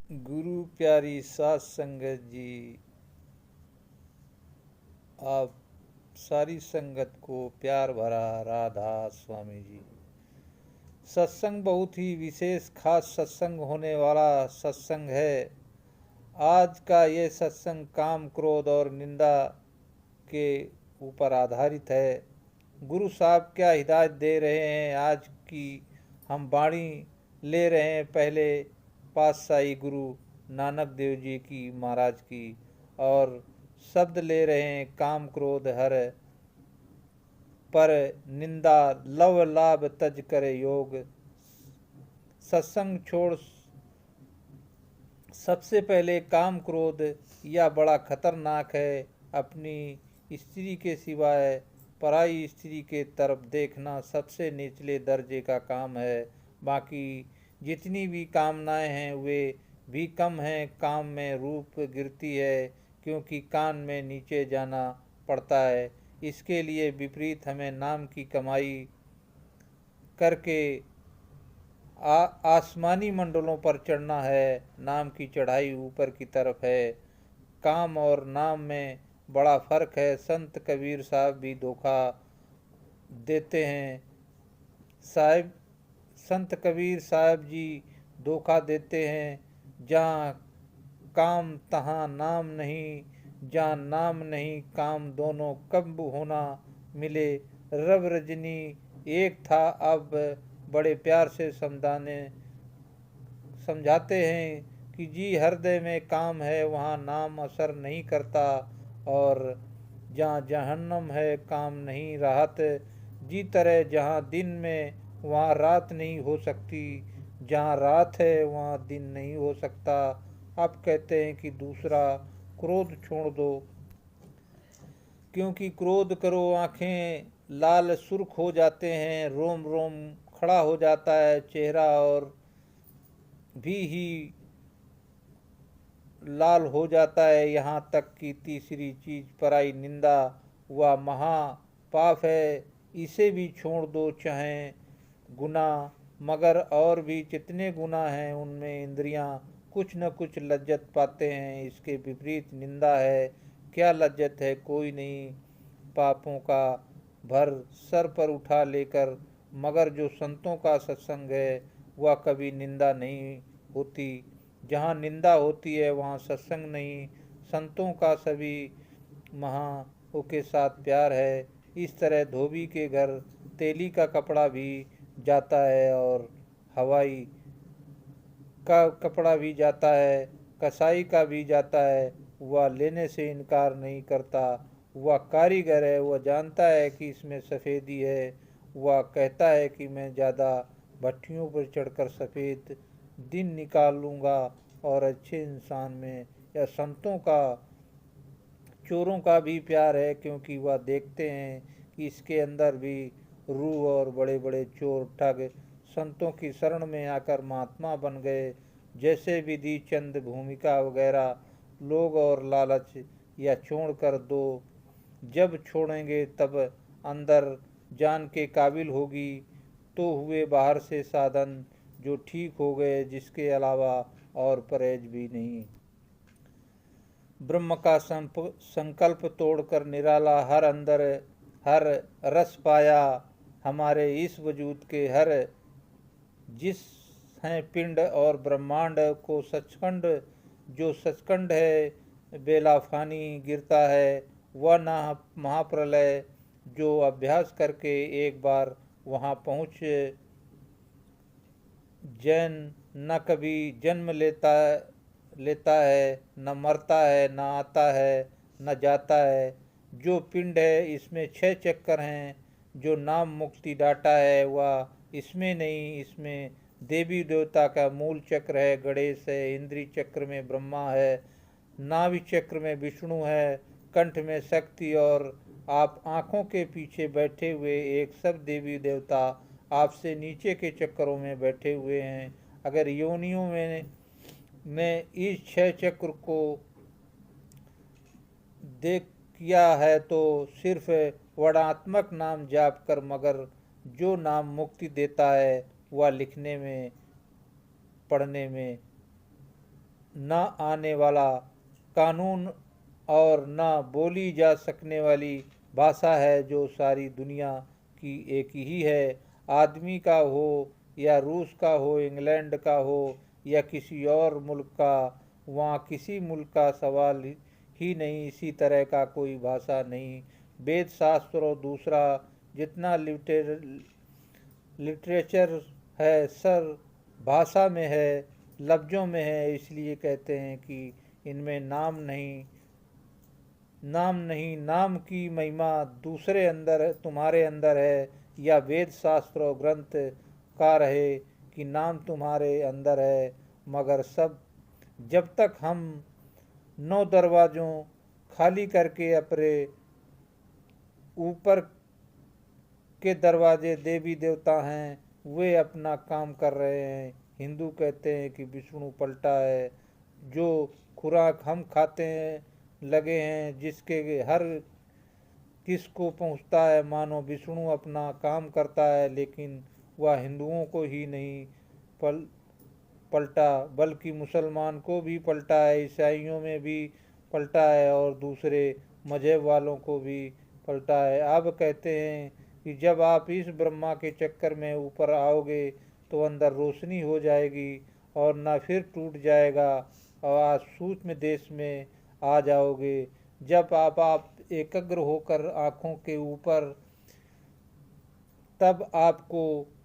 गुरु प्यारी सात संगत जी, आप सारी संगत को प्यार भरा राधा स्वामी जी। सत्संग बहुत ही विशेष खास सत्संग होने वाला सत्संग है। आज का ये सत्संग काम क्रोध और निंदा के ऊपर आधारित है। गुरु साहब क्या हिदायत दे रहे हैं आज की हम वाणी ले रहे हैं। पहले पातशाही गुरु नानक देव जी की महाराज की, और शब्द ले रहे हैं काम क्रोध हर पर निंदा लव लाभ तज करे योग। सत्संग छोड़ सबसे पहले काम क्रोध यह बड़ा खतरनाक है। अपनी स्त्री के सिवाय पराई स्त्री के तरफ देखना सबसे निचले दर्जे का काम है। बाकी जितनी भी कामनाएं हैं वे भी कम हैं। काम में रूप गिरती है क्योंकि कान में नीचे जाना पड़ता है। इसके लिए विपरीत हमें नाम की कमाई करके आसमानी मंडलों पर चढ़ना है। नाम की चढ़ाई ऊपर की तरफ है। काम और नाम में बड़ा फर्क है। संत कबीर साहब भी धोखा देते हैं। साहब संत कबीर साहब जी धोखा देते हैं। जहाँ काम तहाँ नाम नहीं, जहाँ नाम नहीं काम, दोनों कब होना मिले। रब रजनी एक था, अब बड़े प्यार से समझाते हैं कि जी हृदय में काम है वहाँ नाम असर नहीं करता। और जहाँ जहन्नम है काम नहीं राहत। जी तरह जहाँ दिन में वहाँ रात नहीं हो सकती, जहाँ रात है वहाँ दिन नहीं हो सकता। अब कहते हैं कि दूसरा क्रोध छोड़ दो, क्योंकि क्रोध करो आंखें लाल सुर्ख हो जाते हैं, रोम रोम खड़ा हो जाता है चेहरा, और भी ही लाल हो जाता है। यहाँ तक कि तीसरी चीज पराई निंदा वह महा पाप है। इसे भी छोड़ दो चाहे गुना, मगर और भी जितने गुना हैं उनमें इंद्रियां कुछ न कुछ लज्जत पाते हैं। इसके विपरीत निंदा है। क्या लज्जत है? कोई नहीं। पापों का भर सर पर उठा लेकर। मगर जो संतों का सत्संग है वह कभी निंदा नहीं होती। जहाँ निंदा होती है वहाँ सत्संग नहीं। संतों का सभी महाओं के साथ प्यार है। इस तरह धोबी के घर तेली का कपड़ा भी जाता है और हवाई का कपड़ा भी जाता है, कसाई का भी जाता है। वह लेने से इनकार नहीं करता। वह कारीगर है, वह जानता है कि इसमें सफ़ेदी है। वह कहता है कि मैं ज़्यादा भट्टियों पर चढ़कर सफ़ेद दिन निकालूंगा। और अच्छे इंसान में या संतों का चोरों का भी प्यार है, क्योंकि वह देखते हैं कि इसके अंदर भी रूह और बड़े बड़े चोर ठग संतों की शरण में आकर महात्मा बन गए। जैसे विधि चंद भूमिका वगैरह लोग और लालच या छोड़ कर दो। जब छोड़ेंगे तब अंदर जान के काबिल होगी तो हुए बाहर से साधन जो ठीक हो गए, जिसके अलावा और परहेज भी नहीं। ब्रह्म का संकल्प तोड़कर निराला हर अंदर हर रस पाया। हमारे इस वजूद के हर जिस हैं पिंड और ब्रह्मांड को सचखंड, जो सचखंड है बेलाफानी गिरता है। वह ना महाप्रलय जो अभ्यास करके एक बार वहाँ पहुँच जैन न कभी जन्म लेता है, न मरता है, न आता है, न जाता है। जो पिंड है इसमें 6 चक्कर हैं। जो नाम मुक्ति डाटा है वह इसमें नहीं, इसमें देवी देवता का मूल चक्र है, गणेश है। इंद्री चक्र में ब्रह्मा है, नाभि चक्र में विष्णु है, कंठ में शक्ति, और आप आँखों के पीछे बैठे हुए एक सब देवी देवता आपसे नीचे के चक्रों में बैठे हुए हैं। अगर योनियों में इस 6 चक्र को देख किया है तो सिर्फ वर्णात्मक नाम जाप कर, मगर जो नाम मुक्ति देता है वह लिखने में पढ़ने में न आने वाला कानून और न बोली जा सकने वाली भाषा है, जो सारी दुनिया की एक ही है। आदमी का हो या रूस का हो, इंग्लैंड का हो या किसी और मुल्क का, वहाँ किसी मुल्क का सवाल ही नहीं, इसी तरह का कोई भाषा नहीं। वेद शास्त्र और दूसरा जितना लिटरेचर है सर भाषा में है, लफ्ज़ों में है। इसलिए कहते हैं कि इनमें नाम नहीं, नाम की महिमा दूसरे अंदर तुम्हारे अंदर है, या वेद शास्त्र और ग्रंथ का रहे कि नाम तुम्हारे अंदर है। मगर सब जब तक हम 9 दरवाज़ों खाली करके अपने ऊपर के दरवाजे देवी देवता हैं, वे अपना काम कर रहे हैं। हिंदू कहते हैं कि विष्णु पलटा है। जो खुराक हम खाते हैं लगे हैं, जिसके हर किसको पहुंचता है, मानो विष्णु अपना काम करता है, लेकिन वह हिंदुओं को ही नहीं पलटा, बल्कि मुसलमान को भी पलटा है, ईसाइयों में भी पलटा है और दूसरे मजहब वालों को भी पलटा है। अब कहते हैं कि जब आप इस ब्रह्मा के चक्कर में ऊपर आओगे तो अंदर रोशनी हो जाएगी और न फिर टूट जाएगा, और आज सूक्ष्म देश में आ जाओगे। जब आप एकाग्र होकर आँखों के ऊपर, तब आपको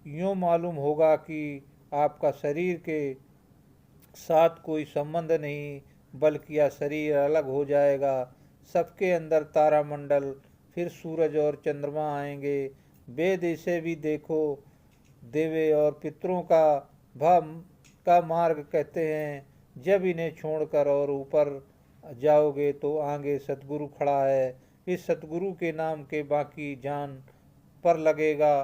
यूँ मालूम होगा कि आपका शरीर के साथ कोई संबंध नहीं, बल्कि यह शरीर अलग हो जाएगा। सबके अंदर तारामंडल, फिर सूरज और चंद्रमा आएंगे। वेद इसे भी देखो, देवे और पितरों का मार्ग कहते हैं। जब इन्हें छोड़कर और ऊपर जाओगे तो आगे सतगुरु खड़ा है। इस सतगुरु के नाम के बाकी जान पर लगेगा,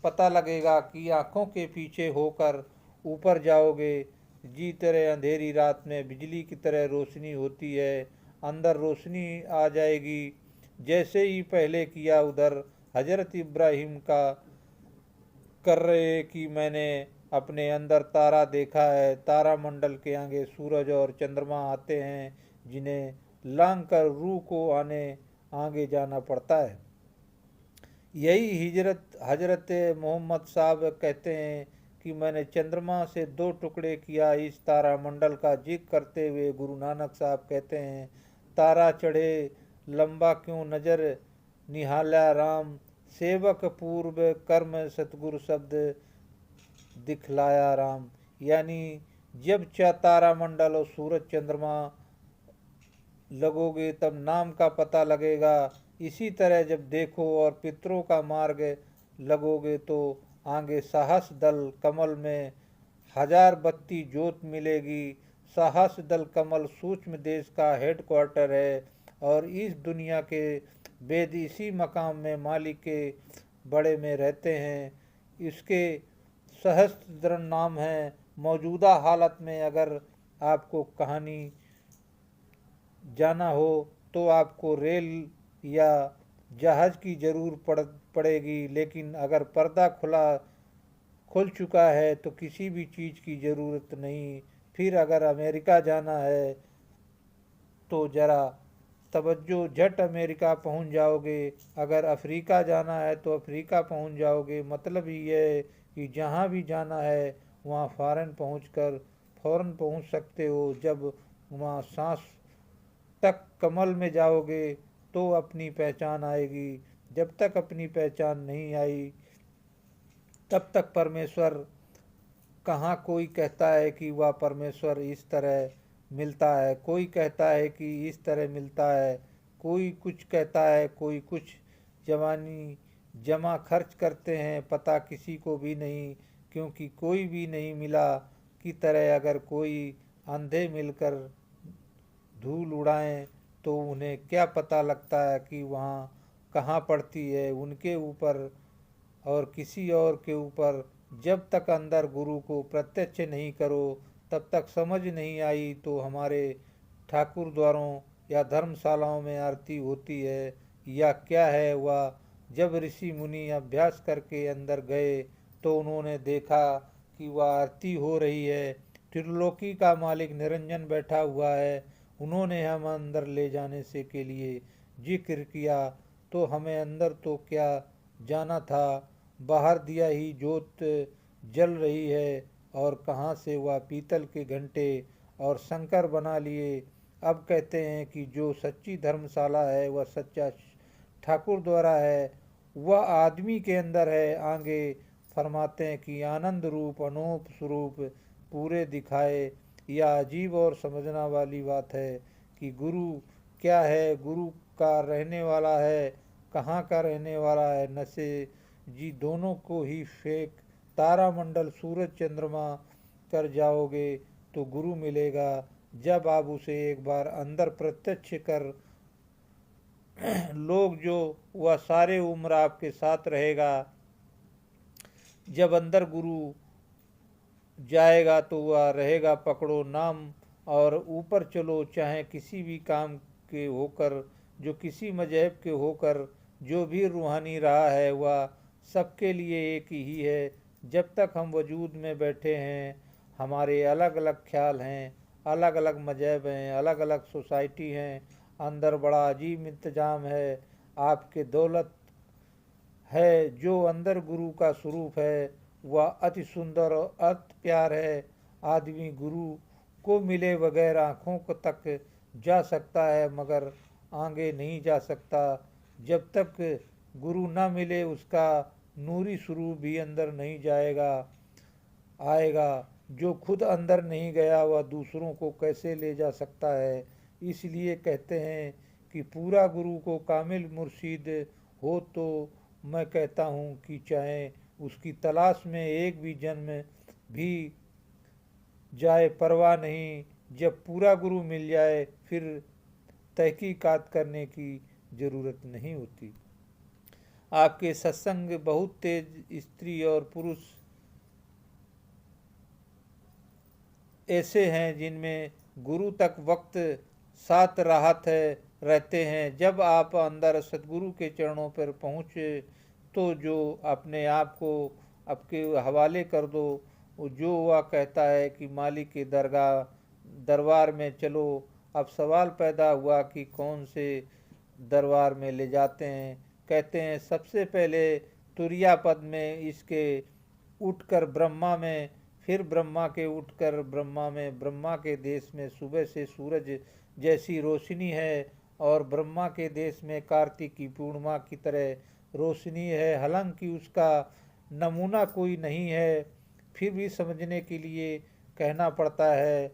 पता लगेगा कि आँखों के पीछे होकर ऊपर जाओगे। जी तरह अंधेरी रात में बिजली की तरह रोशनी होती है, अंदर रोशनी आ जाएगी। जैसे ही पहले किया उधर हजरत इब्राहिम का कर रहे कि मैंने अपने अंदर तारा देखा है। तारा मंडल के आगे सूरज और चंद्रमा आते हैं, जिन्हें लांग कर रूह को आगे जाना पड़ता है। यही हजरत मोहम्मद साहब कहते हैं कि मैंने चंद्रमा से 2 टुकड़े किया इस तारा मंडल का जिक्र करते हुए। गुरु नानक साहब कहते हैं, तारा चढ़े लंबा क्यों नजर निहाला राम, सेवक पूर्व कर्म सतगुरु शब्द दिखलाया राम। यानी जब तारा मंडल और सूरज चंद्रमा लगोगे तब नाम का पता लगेगा। इसी तरह जब देखो और पितरों का मार्ग लगोगे तो आगे साहस दल कमल में 1000 बत्ती ज्योत मिलेगी। साहस दल कमल सूक्ष्म देश का हेडक्वार्टर है और इस दुनिया के वेद इसी मकाम में मालिक के बड़े में रहते हैं। इसके सहस्त्र नाम हैं। मौजूदा हालत में अगर आपको कहानी जाना हो तो आपको रेल या जहाज़ की ज़रूर पड़ेगी, लेकिन अगर पर्दा खुल चुका है तो किसी भी चीज़ की ज़रूरत नहीं। फिर अगर अमेरिका जाना है तो ज़रा तवज्जो, झट अमेरिका पहुंच जाओगे। अगर अफ्रीका जाना है तो अफ्रीका पहुंच जाओगे। मतलब ये है कि जहां भी जाना है वहां फ़ौरन पहुंच सकते हो। जब वहां सांस तक कमल में जाओगे तो अपनी पहचान आएगी। जब तक अपनी पहचान नहीं आई तब तक परमेश्वर कहाँ। कोई कहता है कि वह परमेश्वर इस तरह मिलता है, कोई कहता है कि इस तरह मिलता है, कोई कुछ कहता है, कोई कुछ जवानी जमा खर्च करते हैं, पता किसी को भी नहीं, क्योंकि कोई भी नहीं मिला की तरह। अगर कोई अंधे मिलकर धूल उड़ाएं तो उन्हें क्या पता लगता है कि वहाँ कहाँ पड़ती है, उनके ऊपर और किसी और के ऊपर। जब तक अंदर गुरु को प्रत्यक्ष नहीं करो तब तक समझ नहीं आई। तो हमारे ठाकुर द्वारों या धर्मशालाओं में आरती होती है या क्या है वह। जब ऋषि मुनि अभ्यास करके अंदर गए तो उन्होंने देखा कि वह आरती हो रही है, त्रिलोकी का मालिक निरंजन बैठा हुआ है। उन्होंने हम अंदर ले जाने से के लिए जिक्र किया, तो हमें अंदर तो क्या जाना था, बाहर दिया ही जोत जल रही है, और कहाँ से वह पीतल के घंटे और शंकर बना लिए। अब कहते हैं कि जो सच्ची धर्मशाला है वह सच्चा ठाकुर द्वारा है, वह आदमी के अंदर है। आगे फरमाते हैं कि आनंद रूप अनूप स्वरूप पूरे दिखाए। यह अजीब और समझना वाली बात है कि गुरु क्या है, गुरु का रहने वाला है, कहाँ का रहने वाला है। नशे जी दोनों को ही फेंक तारामंडल सूरज चंद्रमा कर जाओगे तो गुरु मिलेगा। जब आप उसे एक बार अंदर प्रत्यक्ष कर लोग जो वह सारे उम्र आपके साथ रहेगा। जब अंदर गुरु जाएगा तो वह रहेगा पकड़ो नाम और ऊपर चलो, चाहे किसी भी काम के होकर, जो किसी मजहब के होकर, जो भी रूहानी रहा है वह सबके लिए एक ही है। जब तक हम वजूद में बैठे हैं हमारे अलग अलग ख्याल हैं, अलग अलग मजहब हैं, अलग अलग सोसाइटी हैं। अंदर बड़ा अजीब इंतज़ाम है। आपके दौलत है जो अंदर गुरु का स्वरूप है, वह अति सुंदर और अति प्यार है। आदमी गुरु को मिले बगैर आँखों को तक जा सकता है मगर आगे नहीं जा सकता। जब तक गुरु न मिले उसका नूरी स्वरूप भी अंदर नहीं जाएगा आएगा। जो खुद अंदर नहीं गया वह दूसरों को कैसे ले जा सकता है। इसलिए कहते हैं कि पूरा गुरु को कामिल मुर्शिद हो तो मैं कहता हूँ कि चाहे उसकी तलाश में एक भी जन्म भी जाए परवाह नहीं। जब पूरा गुरु मिल जाए फिर तहकीकात करने की ज़रूरत नहीं होती। आपके सत्संग बहुत तेज स्त्री और पुरुष ऐसे हैं जिनमें गुरु तक वक्त साथ राहत है रहते हैं। जब आप अंदर सदगुरु के चरणों पर पहुँचे तो जो अपने आप को आपके हवाले कर दो। जो वह कहता है कि मालिक के दरबार में चलो। अब सवाल पैदा हुआ कि कौन से दरबार में ले जाते हैं। कहते हैं सबसे पहले तुरिया पद में इसके उठकर ब्रह्मा में, फिर ब्रह्मा के उठकर ब्रह्मा में, ब्रह्मा के देश में सुबह से सूरज जैसी रोशनी है और ब्रह्मा के देश में कार्तिक की पूर्णिमा की तरह रोशनी है। हालांकि उसका नमूना कोई नहीं है, फिर भी समझने के लिए कहना पड़ता है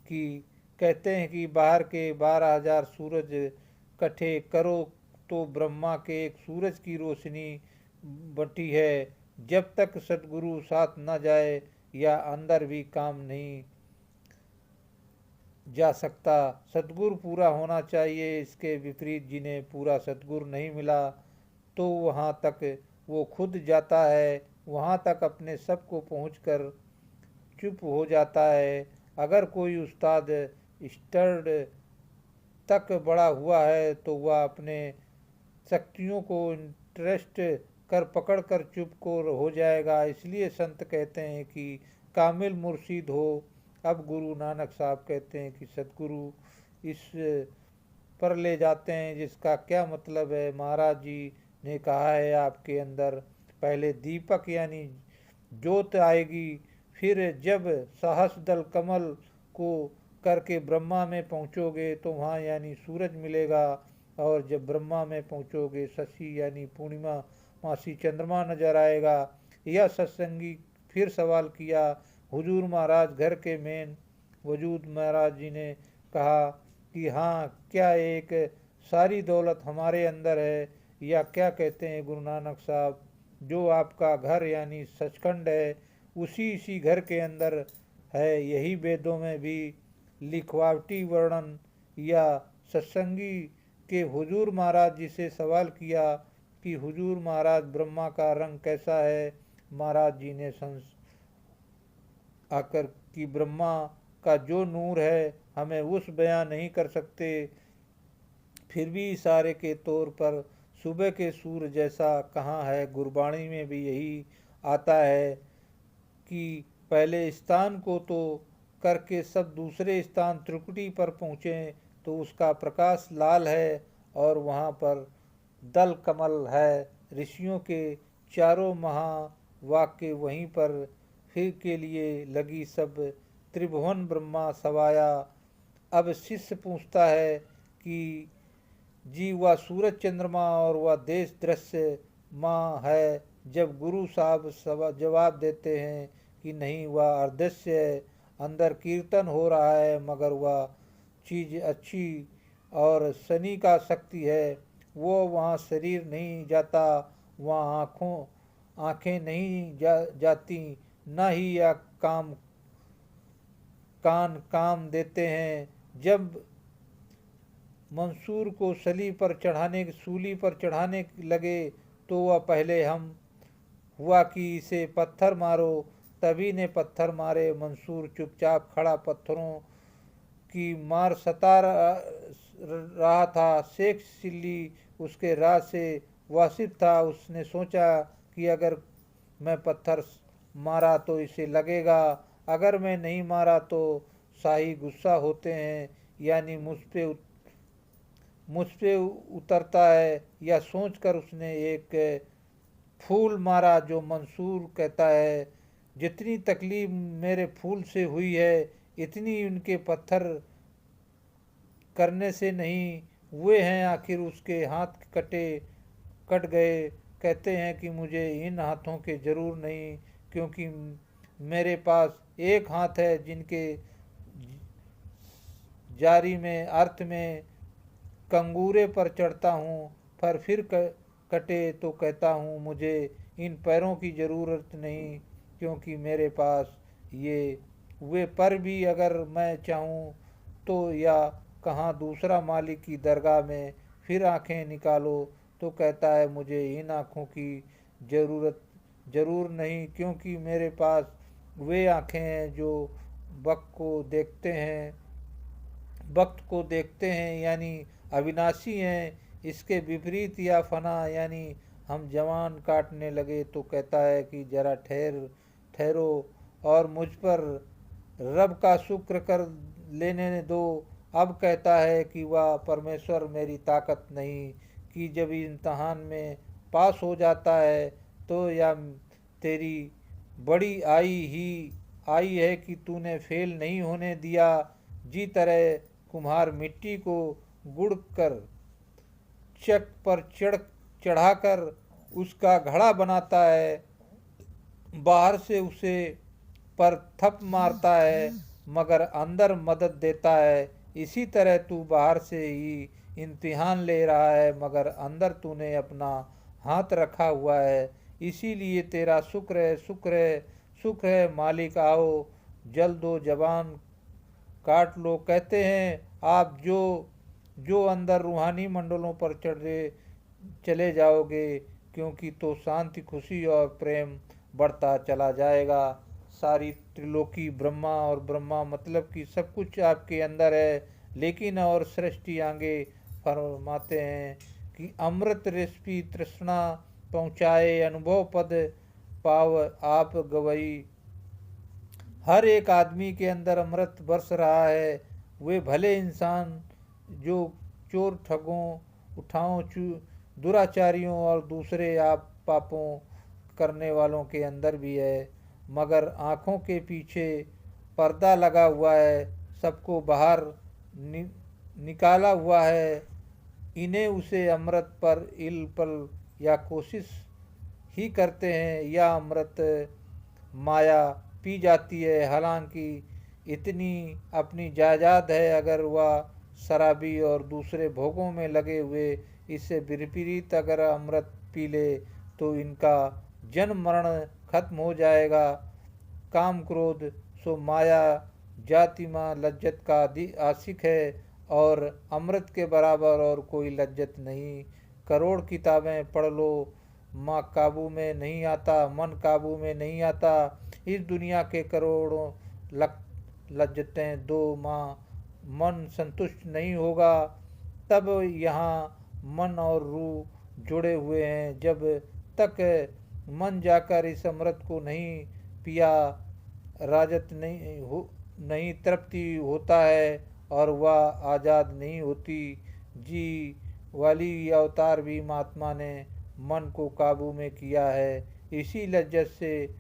कि कहते हैं कि बाहर के 12,000 सूरज इकट्ठे करो तो ब्रह्मा के एक सूरज की रोशनी बटी है। जब तक सदगुरु साथ न जाए या अंदर भी काम नहीं जा सकता। सदगुरु पूरा होना चाहिए। इसके विपरीत जिन्हें पूरा सदगुरु नहीं मिला तो वहाँ तक वो खुद जाता है, वहाँ तक अपने सब को पहुँचकर चुप हो जाता है। अगर कोई उस्ताद स्टर्ड तक बड़ा हुआ है तो वह अपने शक्तियों को इंटरेस्ट कर पकड़ कर चुप को हो जाएगा। इसलिए संत कहते हैं कि कामिल मुर्शिद हो। अब गुरु नानक साहब कहते हैं कि सतगुरु इस पर ले जाते हैं, जिसका क्या मतलब है। महाराज जी ने कहा है आपके अंदर पहले दीपक यानी ज्योत आएगी, फिर जब सहस दल कमल को करके ब्रह्मा में पहुँचोगे तो वहाँ यानी सूरज मिलेगा, और जब ब्रह्मा में पहुँचोगे शशि यानी पूर्णिमा मासी चंद्रमा नजर आएगा। यह सत्संगी फिर सवाल किया। हुजूर महाराज घर के मेन वजूद महाराज जी ने कहा कि हाँ, क्या एक सारी दौलत हमारे अंदर है, या क्या कहते हैं गुरु नानक साहब, जो आपका घर यानी सचखंड है इसी घर के अंदर है। यही वेदों में भी लिखवावटी वर्णन। या सत्संगी के हुजूर महाराज जी से सवाल किया कि हुजूर महाराज ब्रह्मा का रंग कैसा है। महाराज जी ने आकर कि ब्रह्मा का जो नूर है हमें उस बयान नहीं कर सकते, फिर भी इशारे के तौर पर सुबह के सूर्य जैसा कहाँ है। गुरबाणी में भी यही आता है कि पहले स्थान को तो करके सब दूसरे स्थान त्रिकुटी पर पहुँचे तो उसका प्रकाश लाल है और वहाँ पर दल कमल है। ऋषियों के चारों महावाक्य वहीं पर फिर के लिए लगी सब त्रिभुवन ब्रह्मा सवाया। अब शिष्य पूछता है कि जी वह सूरज चंद्रमा और वह देश दृश्य माँ है। जब गुरु साहब जवाब देते हैं कि नहीं वह अदृश्य है, अंदर कीर्तन हो रहा है मगर वह चीज़ अच्छी और शनि का शक्ति है। वो वहाँ शरीर नहीं जाता, वहाँ आँखें नहीं जाती, न ही या कान काम देते हैं। जब मंसूर को सूली पर चढ़ाने लगे तो वह पहले हम हुआ कि इसे पत्थर मारो, तभी ने पत्थर मारे। मंसूर चुपचाप खड़ा पत्थरों की मार सता रहा था। शेख चिल्ली उसके राज से वासिफ था। उसने सोचा कि अगर मैं पत्थर मारा तो इसे लगेगा, अगर मैं नहीं मारा तो शाही गुस्सा होते हैं, यानी मुझ पे उतरता है। यह सोचकर उसने एक फूल मारा जो मंसूर कहता है जितनी तकलीफ मेरे फूल से हुई है इतनी उनके पत्थर करने से नहीं हुए हैं। आखिर उसके हाथ कट गए। कहते हैं कि मुझे इन हाथों के जरूर नहीं, क्योंकि मेरे पास एक हाथ है जिनके जारी में अर्थ में कंगूरे पर चढ़ता हूँ, पर फिर कटे तो कहता हूँ मुझे इन पैरों की ज़रूरत नहीं, क्योंकि मेरे पास ये वे पर भी अगर मैं चाहूँ तो, या कहाँ दूसरा मालिक की दरगाह में फिर आंखें निकालो तो कहता है मुझे इन आँखों की ज़रूर नहीं, क्योंकि मेरे पास वे आँखें हैं जो वक्त को देखते हैं यानी अविनाशी हैं। इसके विपरीत या फना यानी हम जवान काटने लगे तो कहता है कि जरा ठहरो और मुझ पर रब का शुक्र कर लेने दो। अब कहता है कि वह परमेश्वर मेरी ताकत नहीं कि जब इम्तहान में पास हो जाता है तो, या तेरी बड़ी आई है कि तूने फेल नहीं होने दिया। जी तरह कुम्हार मिट्टी को गुड़ कर चक पर चढ़ाकर उसका घड़ा बनाता है, बाहर से उसे पर थप मारता है मगर अंदर मदद देता है। इसी तरह तू बाहर से ही इम्तिहान ले रहा है मगर अंदर तूने अपना हाथ रखा हुआ है, इसीलिए तेरा शुक्र है मालिक। आओ जल दो जबान काट लो। कहते हैं आप जो अंदर रूहानी मंडलों पर चले जाओगे, क्योंकि तो शांति खुशी और प्रेम बढ़ता चला जाएगा। सारी त्रिलोकी ब्रह्मा और ब्रह्मा मतलब कि सब कुछ आपके अंदर है। लेकिन और सृष्टि आगे फरमाते हैं कि अमृत रेशपी तृष्णा पहुँचाए, अनुभव पद पाव आप गवई। हर एक आदमी के अंदर अमृत बरस रहा है। वे भले इंसान जो चोर ठगों उठाओं दुराचारियों और दूसरे आप पापों करने वालों के अंदर भी है, मगर आँखों के पीछे पर्दा लगा हुआ है, सबको बाहर निकाला हुआ है। इन्हें उसे अमृत पर इल्पल या कोशिश ही करते हैं या अमृत माया पी जाती है। हालांकि इतनी अपनी जायदाद है, अगर वह शराबी और दूसरे भोगों में लगे हुए इससे विपरीत अगर अमृत पी ले तो इनका जन्म मरण खत्म हो जाएगा। काम क्रोध सो माया जाति माँ लज्जत का आशिक है और अमृत के बराबर और कोई लज्जत नहीं। करोड़ किताबें पढ़ लो, माँ काबू में नहीं आता, मन काबू में नहीं आता। इस दुनिया के करोड़ों लज्जतें दो माँ मन संतुष्ट नहीं होगा। तब यहाँ मन और रूह जुड़े हुए हैं। जब तक मन जाकर इस अमृत को नहीं पिया नहीं तृप्ति होता है और वह आज़ाद नहीं होती। जी वाली अवतार भी महात्मा ने मन को काबू में किया है। इसी लज्जत से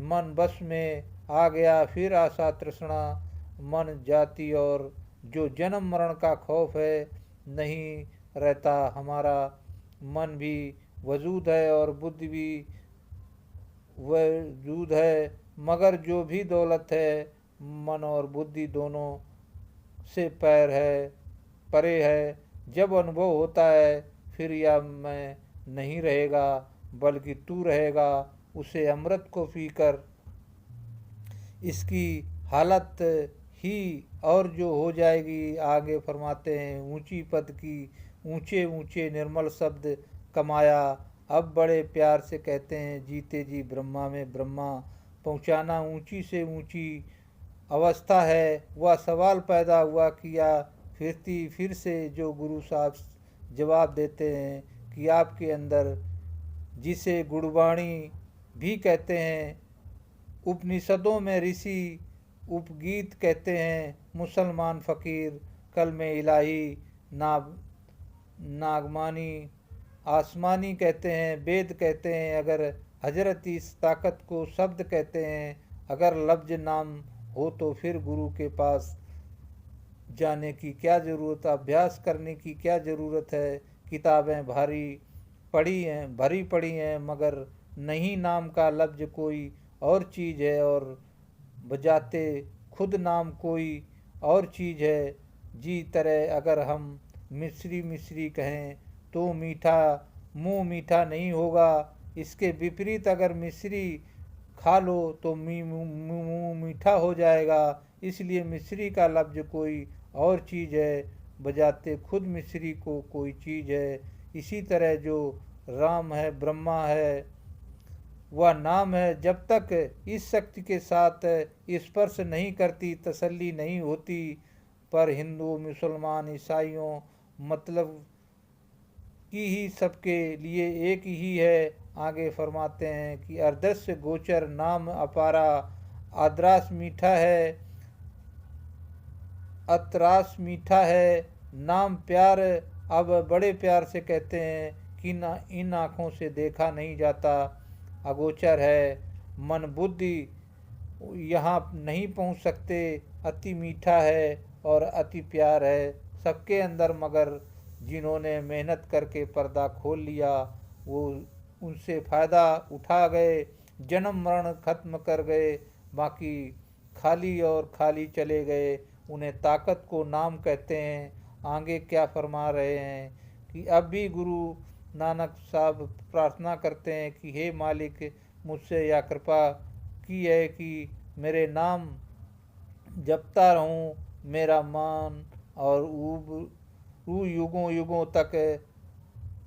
मन बस में आ गया, फिर आशा तृष्णा मन जाति और जो जन्म मरण का खौफ है नहीं रहता। हमारा मन भी वजूद है और बुद्धि भी वजूद है, मगर जो भी दौलत है मन और बुद्धि दोनों से परे है। जब अनुभव होता है फिर यह मैं नहीं रहेगा बल्कि तू रहेगा। उसे अमृत को पीकर इसकी हालत ही और जो हो जाएगी। आगे फरमाते हैं, ऊंची पद की ऊंचे ऊंचे निर्मल शब्द कमाया। अब बड़े प्यार से कहते हैं, जीते जी ब्रह्मा में ब्रह्मा पहुंचाना ऊंची से ऊंची अवस्था है। वह सवाल पैदा हुआ किया फिर से जो गुरु साहब जवाब देते हैं कि आपके अंदर, जिसे गुणवाणी भी कहते हैं, उपनिषदों में ऋषि उपगीत कहते हैं, मुसलमान फ़कीर कल में इलाही नागमानी आसमानी कहते हैं, वेद कहते हैं। अगर हजरत इस ताकत को शब्द कहते हैं, अगर लफ्ज नाम हो तो फिर गुरु के पास जाने की क्या ज़रूरत, अभ्यास करने की क्या ज़रूरत है। किताबें भरी पड़ी हैं मगर नहीं नाम का लफ्ज कोई और चीज़ है और बजाते खुद नाम कोई और चीज़ है। जी तरह अगर हम मिश्री कहें तो मुँह मीठा नहीं होगा। इसके विपरीत अगर मिश्री खा लो तो मुँह मीठा हो जाएगा। इसलिए मिश्री का लफ्ज कोई और चीज़ है, बजाते खुद मिश्री को कोई चीज़ है। इसी तरह जो राम है ब्रह्मा है वह नाम है। जब तक इस शक्ति के साथ स्पर्श नहीं करती तसल्ली नहीं होती। पर हिंदू मुसलमान ईसाइयों मतलब की ही सबके लिए एक ही है। आगे फरमाते हैं कि अदृश्य गोचर नाम अपारा अतरास मीठा है नाम प्यार। अब बड़े प्यार से कहते हैं कि इन आँखों से देखा नहीं जाता, अगोचर है। मन बुद्धि यहाँ नहीं पहुँच सकते। अति मीठा है और अति प्यार है सबके अंदर, मगर जिन्होंने मेहनत करके पर्दा खोल लिया वो उनसे फ़ायदा उठा गए, जन्म मरण खत्म कर गए, बाकी खाली चले गए। उन्हें ताकत को नाम कहते हैं। आगे क्या फरमा रहे हैं कि अब भी गुरु नानक साहब प्रार्थना करते हैं कि हे मालिक, मुझसे यह कृपा की है कि मेरे नाम जपता रहूं, मेरा मन और युगों युगों तक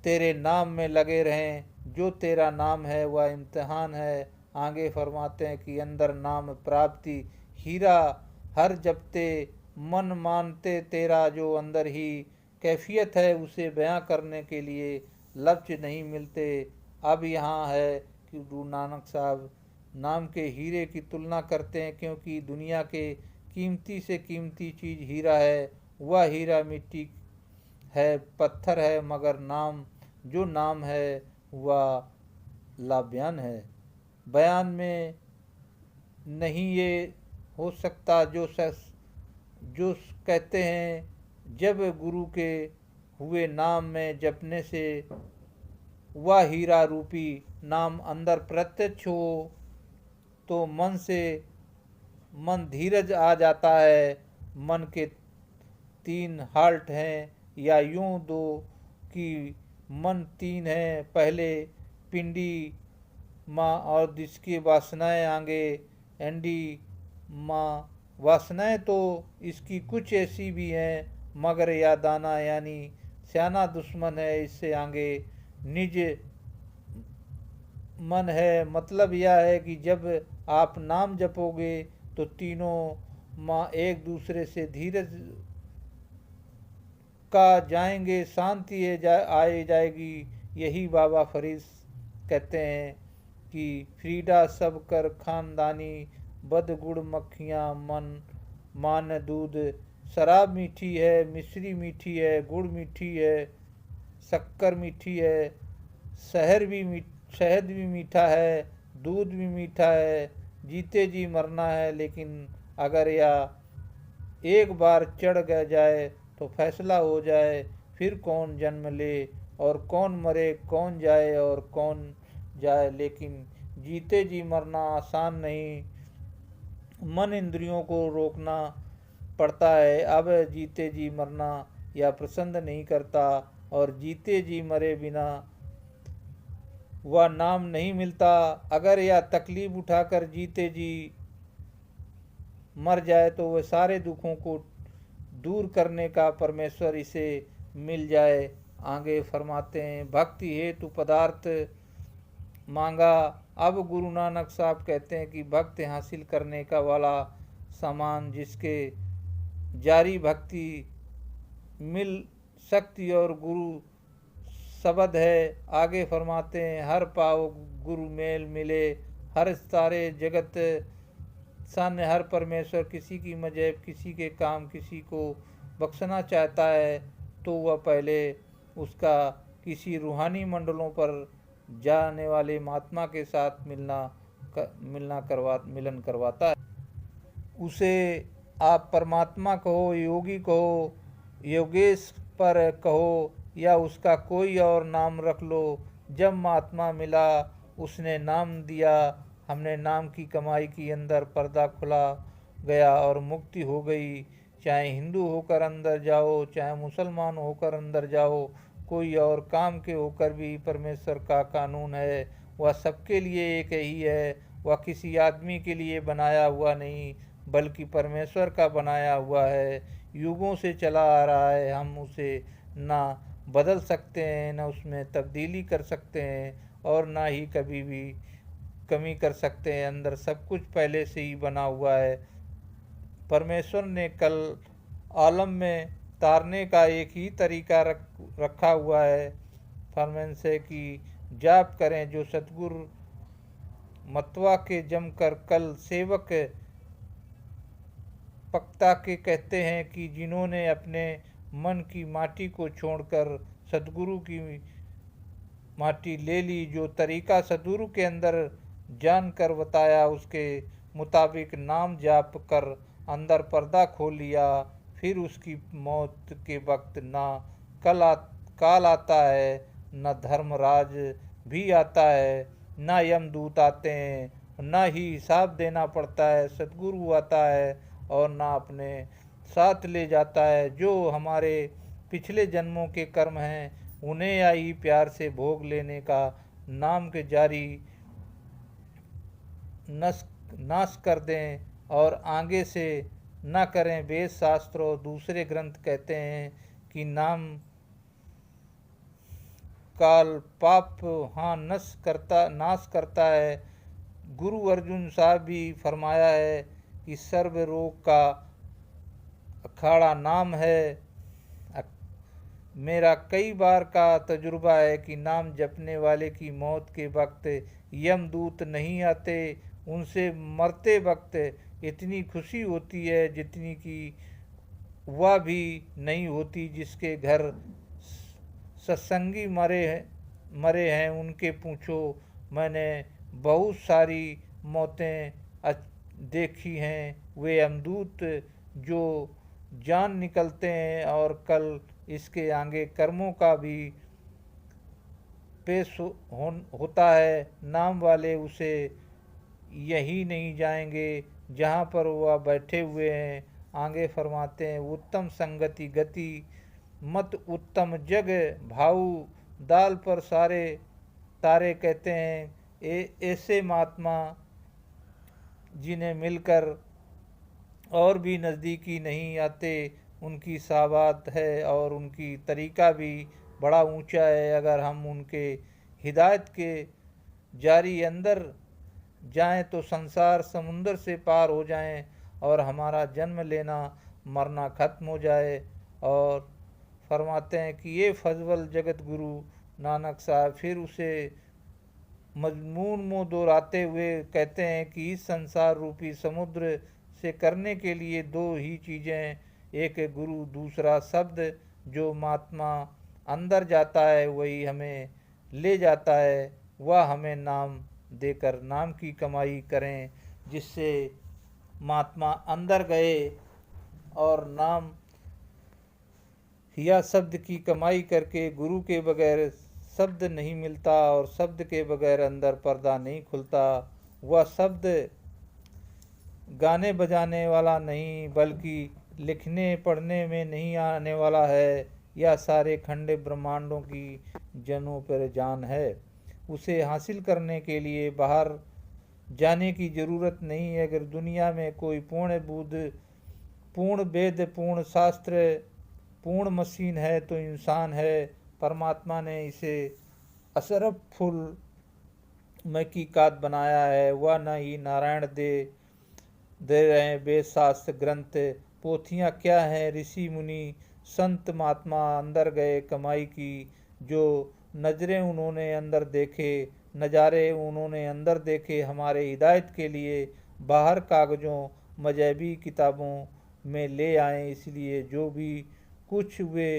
तेरे नाम में लगे रहें। जो तेरा नाम है वह इम्तिहान है। आगे फरमाते हैं कि अंदर नाम प्राप्ति हीरा हर जपते मन मानते तेरा। जो अंदर ही कैफियत है उसे बयां करने के लिए लफ्ज नहीं मिलते। अब यहाँ है कि गुरु नानक साहब नाम के हीरे की तुलना करते हैं, क्योंकि दुनिया के कीमती से कीमती चीज़ हीरा है। वह हीरा मिट्टी है, पत्थर है, मगर जो नाम है वह लाबयान है। बयान में नहीं ये हो सकता। जो कहते हैं जब गुरु के हुए नाम में जपने से वह हीरा रूपी नाम अंदर प्रत्यक्ष हो तो मन धीरज आ जाता है। मन के 3 हाल्ट हैं, या यूं दो कि मन 3 हैं। पहले पिंडी माँ और जिसकी वासनाएं आगे एंडी माँ। वासनाएं तो इसकी कुछ ऐसी भी हैं, मगर या दाना यानी स्याना दुश्मन है। इससे आगे निज मन है। मतलब यह है कि जब आप नाम जपोगे तो तीनों माँ एक दूसरे से धीरज का जाएंगे, शांति आए जाएगी। यही बाबा फरीद कहते हैं कि फ्रीडा सब कर खानदानी बदगुड़ मक्खियाँ मन माँ न दूध। शराब मीठी है, मिश्री मीठी है, गुड़ मीठी है, शक्कर मीठी है, शहद भी मीठा है, दूध भी मीठा है। जीते जी मरना है, लेकिन अगर यह एक बार चढ़ गया जाए तो फैसला हो जाए, फिर कौन जन्म ले और कौन मरे, कौन जाए और कौन जाए। लेकिन जीते जी मरना आसान नहीं, मन इंद्रियों को रोकना पड़ता है। अब जीते जी मरना या पसंद नहीं करता, और जीते जी मरे बिना वह नाम नहीं मिलता। अगर यह तकलीफ उठाकर जीते जी मर जाए तो वह सारे दुखों को दूर करने का परमेश्वर इसे मिल जाए। आगे फरमाते हैं, भक्ति हेतु पदार्थ मांगा। अब गुरु नानक साहब कहते हैं कि भक्ति हासिल करने का वाला सामान जिसके जारी भक्ति मिल सकती और गुरु शब्द है। आगे फरमाते हैं, हर पाव गुरु मेल मिले, हर सारे जगत सामने हर परमेश्वर किसी की मजहब, किसी के काम, किसी को बख्शना चाहता है तो वह पहले उसका किसी रूहानी मंडलों पर जाने वाले महात्मा के साथ मिलन करवाता है। उसे आप परमात्मा कहो, योगी कहो, योगेश पर कहो, या उसका कोई और नाम रख लो। जब महात्मा मिला उसने नाम दिया, हमने नाम की कमाई की, अंदर पर्दा खुला गया और मुक्ति हो गई। चाहे हिंदू होकर अंदर जाओ, चाहे मुसलमान होकर अंदर जाओ, कोई और काम के होकर भी परमेश्वर का कानून है, वह सबके लिए एक ही है। वह किसी आदमी के लिए बनाया हुआ नहीं, बल्कि परमेश्वर का बनाया हुआ है, युगों से चला आ रहा है। हम उसे ना बदल सकते हैं, ना उसमें तब्दीली कर सकते हैं, और ना ही कभी भी कमी कर सकते हैं। अंदर सब कुछ पहले से ही बना हुआ है। परमेश्वर ने कल आलम में तारने का एक ही तरीका रखा हुआ है। फरमान से कि जाप करें जो सतगुरु मतवा के जमकर कल सेवक पक्ता के कहते हैं कि जिन्होंने अपने मन की माटी को छोड़कर सतगुरु की माटी ले ली, जो तरीका सतगुरु के अंदर जान कर बताया उसके मुताबिक नाम जाप कर अंदर पर्दा खोल लिया, फिर उसकी मौत के वक्त ना काल आता है, न धर्मराज भी आता है, ना यमदूत आते हैं, ना ही हिसाब देना पड़ता है। सतगुरु आता है और ना अपने साथ ले जाता है। जो हमारे पिछले जन्मों के कर्म हैं उन्हें आई प्यार से भोग लेने का नाम के जारी नाश कर दें और आगे से न करें। वेद शास्त्र और दूसरे ग्रंथ कहते हैं कि नाम काल पाप नाश करता है। गुरु अर्जुन साहब भी फरमाया है कि सर्व रोग का अखाड़ा नाम है। मेरा कई बार का तजुर्बा है कि नाम जपने वाले की मौत के वक्त यमदूत नहीं आते, उनसे मरते वक्त इतनी खुशी होती है जितनी कि वह भी नहीं होती। जिसके घर सत्संगी मरे हैं उनके पूछो, मैंने बहुत सारी मौतें देखी हैं। वे यमदूत जो जान निकलते हैं और कल इसके आगे कर्मों का भी पेश होता है। नाम वाले उसे यही नहीं जाएंगे जहाँ पर वह बैठे हुए हैं। आगे फरमाते हैं, उत्तम संगति गति मत उत्तम जग भाऊ, दाल पर सारे तारे कहते हैं। ऐसे महात्मा जिन्हें मिलकर और भी नज़दीकी नहीं आते, उनकी साबात है और उनकी तरीका भी बड़ा ऊंचा है। अगर हम उनके हिदायत के जारी अंदर जाएं तो संसार समुंदर से पार हो जाएं और हमारा जन्म लेना मरना खत्म हो जाए। और फरमाते हैं कि ये फजवल जगत गुरु नानक साहब फिर उसे मजमून में दोहराते हुए कहते हैं कि इस संसार रूपी समुद्र से करने के लिए दो ही चीज़ें, एक गुरु, दूसरा शब्द। जो महात्मा अंदर जाता है वही हमें ले जाता है। वह हमें नाम देकर नाम की कमाई करें, जिससे महात्मा अंदर गए और नाम या शब्द की कमाई करके, गुरु के बगैर शब्द नहीं मिलता और शब्द के बगैर अंदर पर्दा नहीं खुलता। वह शब्द गाने बजाने वाला नहीं, बल्कि लिखने पढ़ने में नहीं आने वाला है। यह सारे खंडे ब्रह्मांडों की जनों पर जान है। उसे हासिल करने के लिए बाहर जाने की ज़रूरत नहीं है। अगर दुनिया में कोई पूर्ण बुद्ध, पूर्ण वेद, पूर्ण शास्त्र, पूर्ण मशीन है तो इंसान है। परमात्मा ने इसे अशरफ फुल में की कात बनाया है। वह न ही नारायण दे रहे हैं। वेद शास्त्र ग्रंथ पोथियाँ क्या हैं? ऋषि मुनि संत महात्मा अंदर गए कमाई की। जो नज़रें उन्होंने अंदर देखे, नज़ारे उन्होंने अंदर देखे, हमारे हिदायत के लिए बाहर कागज़ों मजहबी किताबों में ले आए। इसलिए जो भी कुछ वे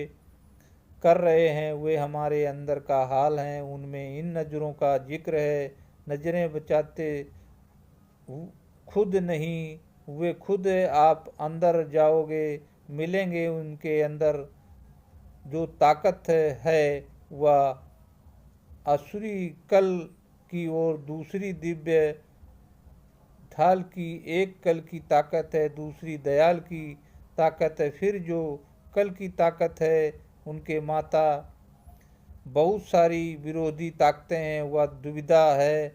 कर रहे हैं वे हमारे अंदर का हाल हैं। उनमें इन नज़रों का जिक्र है। नज़रें बचाते खुद नहीं, वे खुद आप अंदर जाओगे मिलेंगे। उनके अंदर जो ताकत है वह आसुरी कल की और दूसरी दिव्य ढाल की। एक कल की ताकत है, दूसरी दयाल की ताकत है। फिर जो कल की ताकत है उनके माता बहुत सारी विरोधी ताकतें हैं, वह दुविधा है।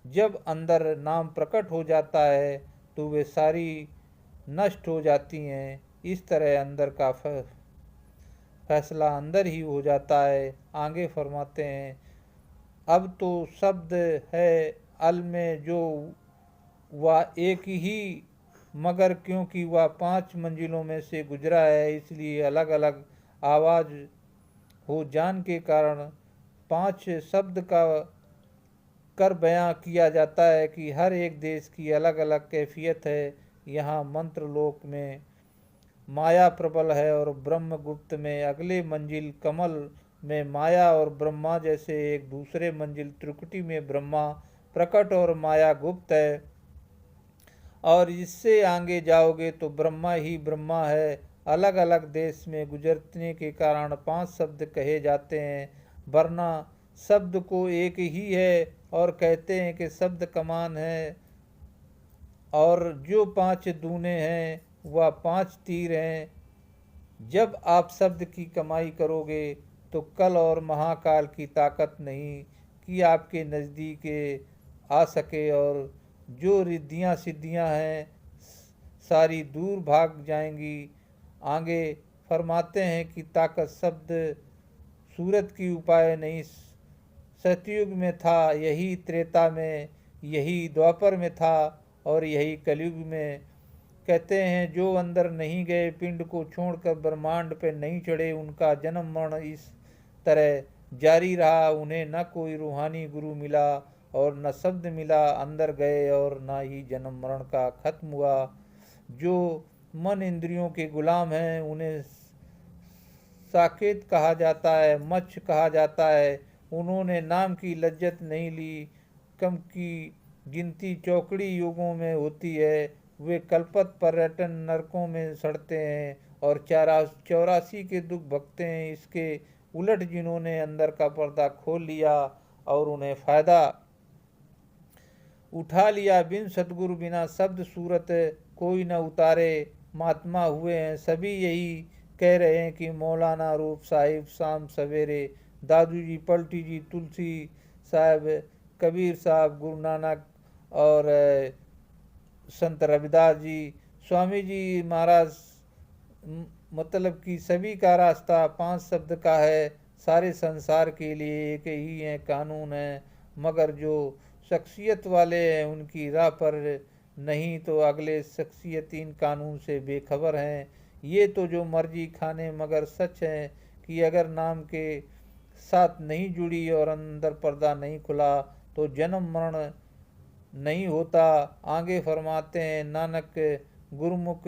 जब अंदर नाम प्रकट हो जाता है तो वे सारी नष्ट हो जाती हैं। इस तरह अंदर का फैसला अंदर ही हो जाता है। आगे फरमाते हैं, अब तो शब्द है अल में जो वह एक ही, मगर क्योंकि वह 5 मंजिलों में से गुजरा है इसलिए अलग अलग आवाज़ हो जान के कारण 5 शब्द का कर बयां किया जाता है कि हर एक देश की अलग अलग कैफियत है। यहाँ मंत्र लोक में माया प्रबल है और ब्रह्म गुप्त में अगले मंजिल कमल में माया और ब्रह्मा जैसे एक दूसरे मंजिल त्रिकुटी में ब्रह्मा प्रकट और माया गुप्त है। और इससे आगे जाओगे तो ब्रह्मा ही ब्रह्मा है। अलग अलग देश में गुजरने के कारण 5 शब्द कहे जाते हैं, वरना शब्द को एक ही है और कहते हैं कि शब्द कमान है। और जो 5 दूने हैं वह 5 तीर हैं। जब आप शब्द की कमाई करोगे तो कल और महाकाल की ताकत नहीं कि आपके नज़दीक आ सके, और जो रिद्धियाँ सिद्धियाँ हैं सारी दूर भाग जाएंगी। आगे फरमाते हैं कि ताकत शब्द सूरत की उपाय नहीं। सतयुग में था, यही त्रेता में, यही द्वापर में था और यही कलयुग में। कहते हैं जो अंदर नहीं गए, पिंड को छोड़कर ब्रह्मांड पे नहीं चढ़े, उनका जन्म मरण इस तरह जारी रहा। उन्हें न कोई रूहानी गुरु मिला और न शब्द मिला। अंदर गए और न ही जन्म मरण का खत्म हुआ। जो मन इंद्रियों के गुलाम हैं उन्हें साकेत कहा जाता है, मच्छ कहा जाता है। उन्होंने नाम की लज्जत नहीं ली। कम की गिनती चौकड़ी युगों में होती है। वे कल्पत पर्यटन नरकों में सड़ते हैं और 84 के दुख भगते हैं। इसके उलट जिन्होंने अंदर का पर्दा खोल लिया और उन्हें फ़ायदा उठा लिया, बिन सतगुरु बिना शब्द सूरत कोई न उतारे, महात्मा हुए हैं। सभी यही कह रहे हैं कि मौलाना रूप साहिब शाम सवेरे, दादू जी, पलटी जी, तुलसी साहब, कबीर साहब, गुरु नानक और संत रविदास जी, स्वामी जी महाराज, मतलब कि सभी का रास्ता 5 शब्द का है। सारे संसार के लिए एक ही है, कानून है। मगर जो शख्सियत वाले हैं उनकी राह पर नहीं, तो अगले शख्सियत इन कानून से बेखबर हैं। ये तो जो मर्जी खाने, मगर सच है कि अगर नाम के साथ नहीं जुड़ी और अंदर पर्दा नहीं खुला तो जन्म मरण नहीं होता। आगे फरमाते हैं, नानक गुरुमुख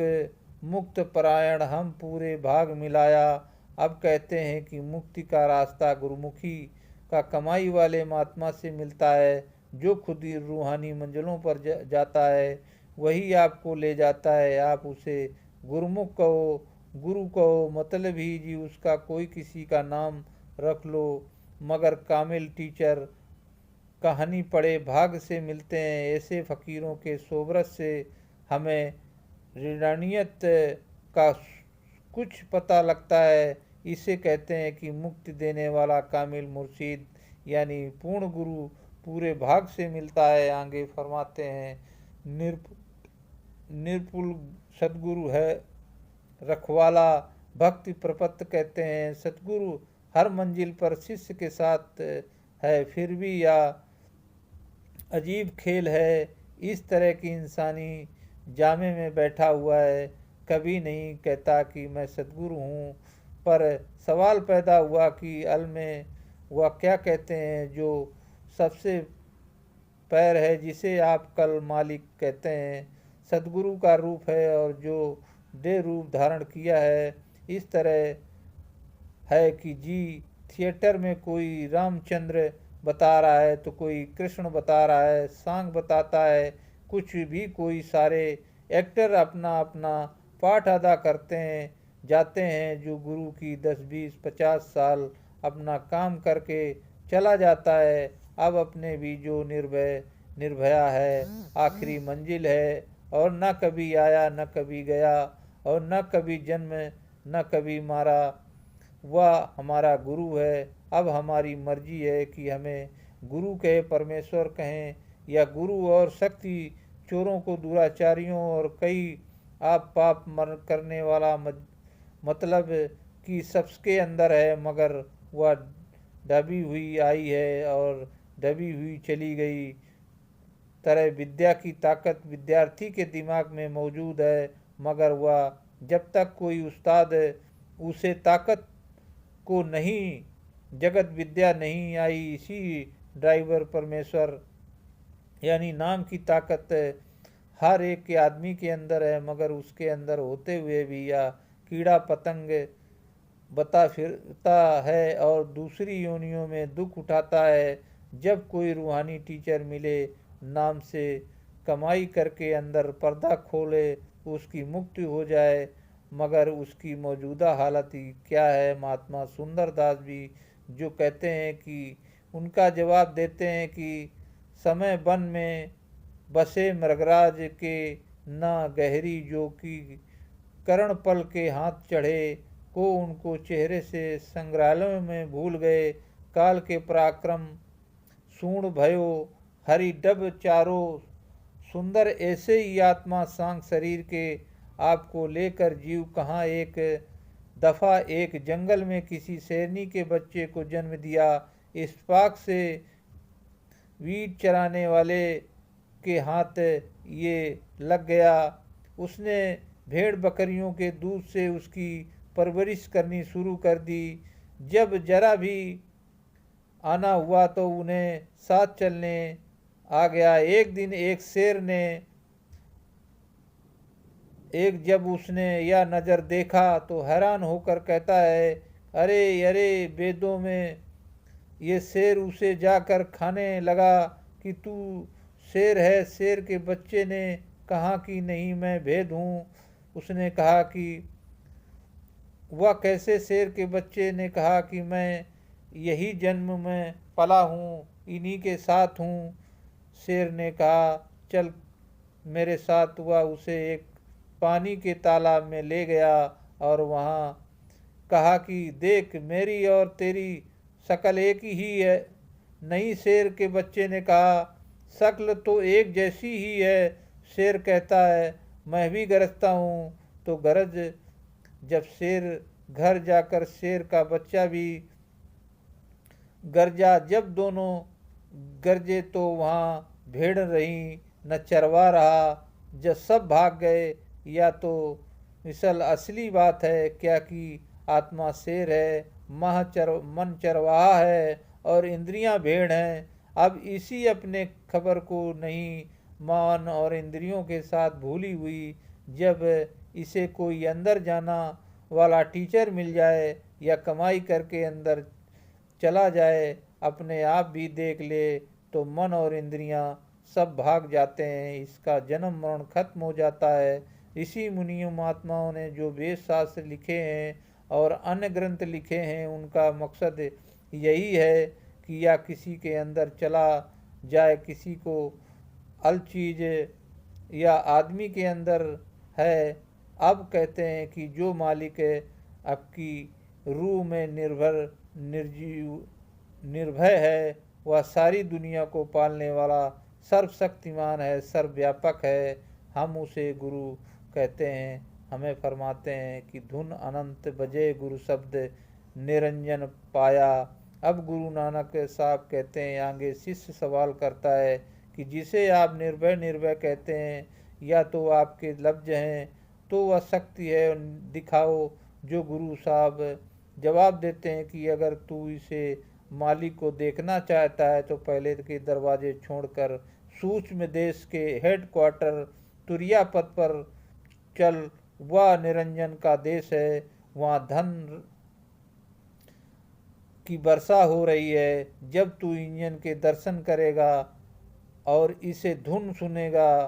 मुक्त परायण हम पूरे भाग मिलाया। अब कहते हैं कि मुक्ति का रास्ता गुरुमुखी का कमाई वाले महात्मा से मिलता है, जो खुद ही रूहानी मंजिलों पर जाता है, वही आपको ले जाता है। आप उसे गुरुमुख कहो, गुरु कहो, मतलब ही जी उसका कोई किसी का नाम रख लो, मगर कामिल टीचर कहानी पढ़े भाग से मिलते हैं। ऐसे फ़कीरों के सोबरत से हमें ऋणानियत का कुछ पता लगता है। इसे कहते हैं कि मुक्ति देने वाला कामिल मुर्शिद यानी पूर्ण गुरु पूरे भाग से मिलता है। आगे फरमाते हैं, निरपुल सदगुरु है रखवाला, भक्ति प्रपत्त कहते हैं। सतगुरु हर मंजिल पर शिष्य के साथ है, फिर भी यह अजीब खेल है। इस तरह की इंसानी जामे में बैठा हुआ है, कभी नहीं कहता कि मैं सतगुरु हूँ। पर सवाल पैदा हुआ कि अल में वह क्या कहते हैं जो सबसे पैर है, जिसे आप कल मालिक कहते हैं, सतगुरु का रूप है और जो दे रूप धारण किया है। इस तरह है कि जी थिएटर में कोई रामचंद्र बता रहा है तो कोई कृष्ण बता रहा है, सांग बताता है, कुछ भी कोई सारे एक्टर अपना अपना पाठ अदा करते हैं, जाते हैं। जो गुरु की 10-20-50 साल अपना काम करके चला जाता है, अब अपने भी जो निर्भया है, आखिरी मंजिल है, और न कभी आया न कभी गया और न कभी जन्म न कभी मारा, वह हमारा गुरु है। अब हमारी मर्जी है कि हमें गुरु कहे, परमेश्वर कहें, या गुरु और शक्ति चोरों को, दुराचारियों और कई आप पाप मर करने वाला मतलब कि सबके अंदर है, मगर वह दबी हुई आई है और दबी हुई चली गई। तरह विद्या की ताकत विद्यार्थी के दिमाग में मौजूद है, मगर वह जब तक कोई उस्ताद उसे ताकत को नहीं, जगत विद्या नहीं आई, इसी ड्राइवर परमेश्वर यानी नाम की ताकत हर एक के आदमी के अंदर है, मगर उसके अंदर होते हुए भी यह कीड़ा पतंग बता फिरता है और दूसरी योनियों में दुख उठाता है। जब कोई रूहानी टीचर मिले, नाम से कमाई करके अंदर पर्दा खोले, उसकी मुक्ति हो जाए। मगर उसकी मौजूदा हालत ही क्या है? महात्मा सुंदरदास भी जो कहते हैं कि उनका जवाब देते हैं कि समय वन में बसे मृगराज के न गहरी, जो कि कर्ण पल के हाथ चढ़े को उनको चेहरे से संग्रहालय में भूल गए। काल के पराक्रम सूर्ण भयो हरि डब चारो, सुंदर ऐसे ही आत्मा सांग शरीर के आपको लेकर जीव कहाँ एक दफ़ा एक जंगल में किसी शेरनी के बच्चे को जन्म दिया। इस पाक से वीट चराने वाले के हाथ ये लग गया। उसने भेड़ बकरियों के दूध से उसकी परवरिश करनी शुरू कर दी। जब जरा भी आना हुआ तो उन्हें साथ चलने आ गया। एक दिन एक शेर ने जब उसने यह नज़र देखा तो हैरान होकर कहता है, अरे अरे, वेदों में ये शेर उसे जाकर खाने लगा कि तू शेर है। शेर के बच्चे ने कहा कि नहीं, मैं भेद हूँ। उसने कहा कि वह कैसे? शेर के बच्चे ने कहा कि मैं यही जन्म में पला हूँ, इन्हीं के साथ हूँ। शेर ने कहा, चल मेरे साथ। वह उसे एक पानी के तालाब में ले गया और वहाँ कहा कि देख, मेरी और तेरी शक्ल एक ही है। नहीं, शेर के बच्चे ने कहा, शक्ल तो एक जैसी ही है। शेर कहता है, मैं भी गरजता हूँ। तो गरज जब शेर घर जाकर शेर का बच्चा भी गरजा। जब दोनों गरजे तो वहाँ भेड़ रही, न चरवा रहा। जब सब भाग गए, या तो मिसल असली बात है क्या कि आत्मा शेर है, मन चरवाहा है और इंद्रियां भेड़ हैं। अब इसी अपने खबर को नहीं, मान और इंद्रियों के साथ भूली हुई जब इसे कोई अंदर जाना वाला टीचर मिल जाए या कमाई करके अंदर चला जाए, अपने आप भी देख ले, तो मन और इंद्रियां सब भाग जाते हैं, इसका जन्म मरण खत्म हो जाता है। ऋषि मुनियों महात्माओं ने जो वेद शास्त्र लिखे हैं और अन्य ग्रंथ लिखे हैं, उनका मकसद यही है कि या किसी के अंदर चला जाए, किसी को अल चीज या आदमी के अंदर है। अब कहते हैं कि जो मालिक है आपकी रूह में निर्भय है, वह सारी दुनिया को पालने वाला सर्वशक्तिमान है, सर्वव्यापक है। हम उसे गुरु कहते हैं। हमें फरमाते हैं कि धुन अनंत बजे गुरु शब्द निरंजन पाया। अब गुरु नानक साहब कहते हैं, आगे शिष्य सवाल करता है कि जिसे आप निर्भय निर्भय कहते हैं, या तो आपके लफ्ज हैं तो वह शक्ति है, दिखाओ। जो गुरु साहब जवाब देते हैं कि अगर तू इसे मालिक को देखना चाहता है तो पहले के दरवाजे छोड़कर सूक्ष्म देश के हेडक्वार्टर तुरियापत पर चल, वह निरंजन का देश है, वहाँ धन की वर्षा हो रही है। जब तू इंजन के दर्शन करेगा और इसे धुन सुनेगा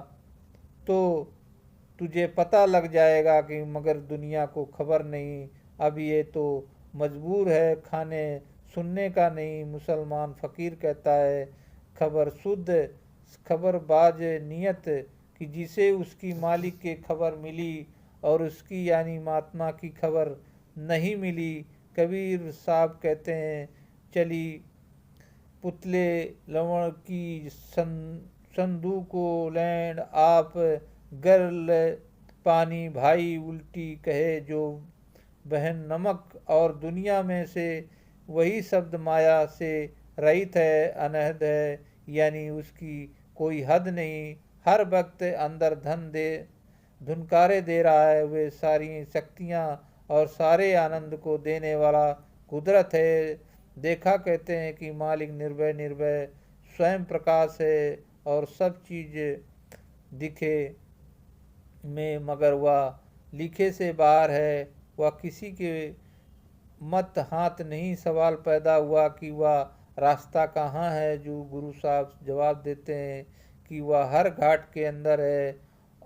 तो तुझे पता लग जाएगा कि मगर दुनिया को खबर नहीं, अब ये तो मजबूर है, खाने सुनने का नहीं। मुसलमान फ़कीर कहता है, खबर शुद्ध खबरबाज नियत, कि जिसे उसकी मालिक की खबर मिली और उसकी यानी महात्मा की खबर नहीं मिली। कबीर साहब कहते हैं, चली पुतले लवण की संधू को लैंड आप गर्ल पानी भाई उल्टी कहे जो बहन नमक। और दुनिया में से वही शब्द माया से रहित है, अनहद है, यानी उसकी कोई हद नहीं। हर वक्त अंदर धुनकारे दे रहा है। वे सारी शक्तियाँ और सारे आनंद को देने वाला कुदरत है। देखा कहते हैं कि मालिक निर्भय निर्भय स्वयं प्रकाश है और सब चीज़ दिखे में, मगर वह लिखे से बाहर है। वह किसी के मत हाथ नहीं। सवाल पैदा हुआ कि वह रास्ता कहाँ है। जो गुरु साहब जवाब देते हैं कि वह हर घाट के अंदर है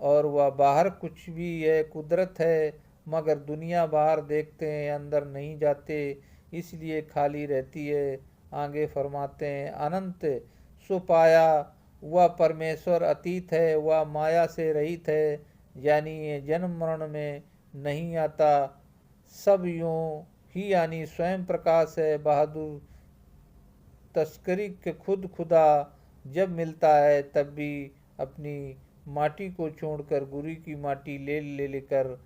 और वह बाहर कुछ भी है, कुदरत है, मगर दुनिया बाहर देखते हैं, अंदर नहीं जाते, इसलिए खाली रहती है। आगे फरमाते हैं, अनंत सो पाया, वह परमेश्वर अतीत है, वह माया से रहित है, यानी ये जन्म मरण में नहीं आता, सब यूँ ही यानी स्वयं प्रकाश है। बहादुर तस्करी के खुद खुदा जब मिलता है तब भी अपनी माटी को छोड़कर गुरु की माटी ले लेकर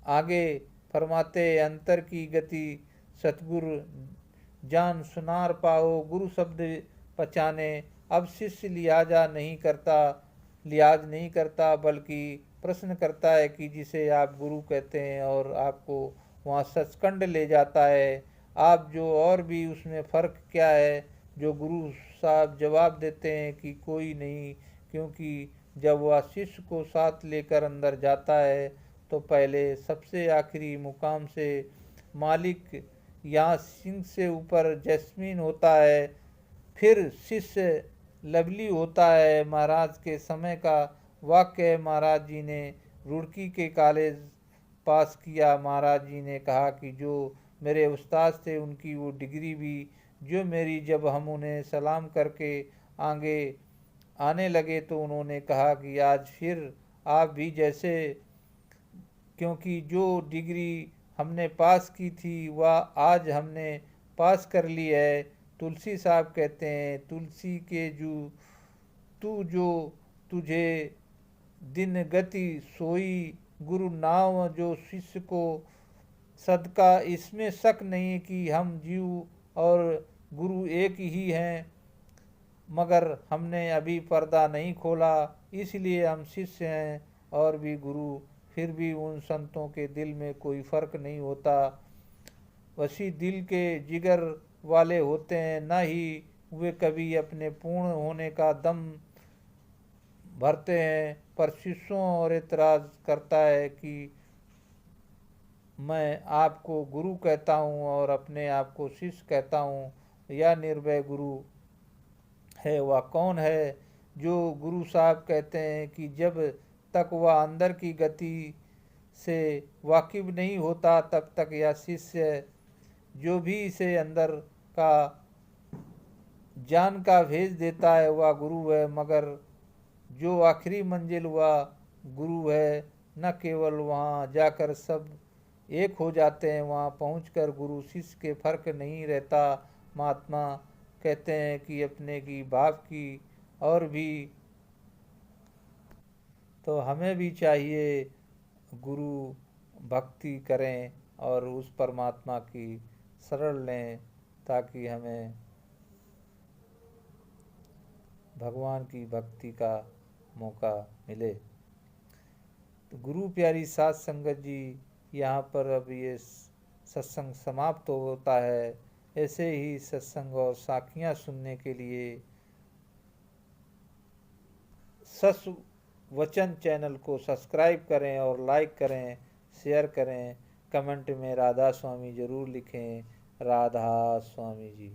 आगे फरमाते, अंतर की गति सतगुरु जान सुनार पाओ, गुरु शब्द पहचाने। अब शिष्य लिहाज नहीं करता बल्कि प्रश्न करता है कि जिसे आप गुरु कहते हैं और आपको वहाँ सचखंड ले जाता है, आप जो और भी उसमें फ़र्क क्या है। जो गुरु साहब जवाब देते हैं कि कोई नहीं, क्योंकि जब वह शिष्य को साथ लेकर अंदर जाता है तो पहले सबसे आखिरी मुकाम से मालिक यहाँ सिंह से ऊपर जैस्मीन होता है, फिर शिष्य लवली होता है। महाराज के समय का वाक्य है। महाराज जी ने रुड़की के कॉलेज पास किया। महाराज जी ने कहा कि जो मेरे उस्ताद थे उनकी वो डिग्री भी जो मेरी, जब हम उन्हें सलाम करके आगे आने लगे तो उन्होंने कहा कि आज फिर आप भी जैसे, क्योंकि जो डिग्री हमने पास की थी वह आज हमने पास कर ली है। तुलसी साहब कहते हैं, तुलसी के तू जो तुझे दिन गति सोई, गुरु नाम जो शिष्य को सदका। इसमें शक नहीं कि हम जीव और गुरु एक ही हैं, मगर हमने अभी पर्दा नहीं खोला, इसलिए हम शिष्य हैं और भी गुरु। फिर भी उन संतों के दिल में कोई फ़र्क नहीं होता। वसी दिल के जिगर वाले होते हैं, न ही वे कभी अपने पूर्ण होने का दम भरते हैं, पर शिष्यों और एतराज़ करता है कि मैं आपको गुरु कहता हूँ और अपने आप को शिष्य कहता हूँ। यह निर्भय गुरु है वह कौन है जो गुरु साहब कहते हैं कि जब तक वह अंदर की गति से वाकिफ नहीं होता तब तक यह शिष्य है। जो भी इसे अंदर का ज्ञान का भेज देता है वह गुरु है, मगर जो आखिरी मंजिल वह गुरु है। न केवल वहाँ जाकर सब एक हो जाते हैं, वहाँ पहुंचकर गुरु शिष्य के फर्क नहीं रहता। महात्मा कहते हैं कि अपने की बाप की और भी, तो हमें भी चाहिए गुरु भक्ति करें और उस परमात्मा की शरण लें ताकि हमें भगवान की भक्ति का मौका मिले। तो गुरु प्यारी साध संगत जी, यहाँ पर अब ये सत्संग समाप्त होता है। ऐसे ही सत्संग और साखियाँ सुनने के लिए सत्य वचन चैनल को सब्सक्राइब करें और लाइक करें, शेयर करें। कमेंट में राधा स्वामी ज़रूर लिखें। राधा स्वामी जी।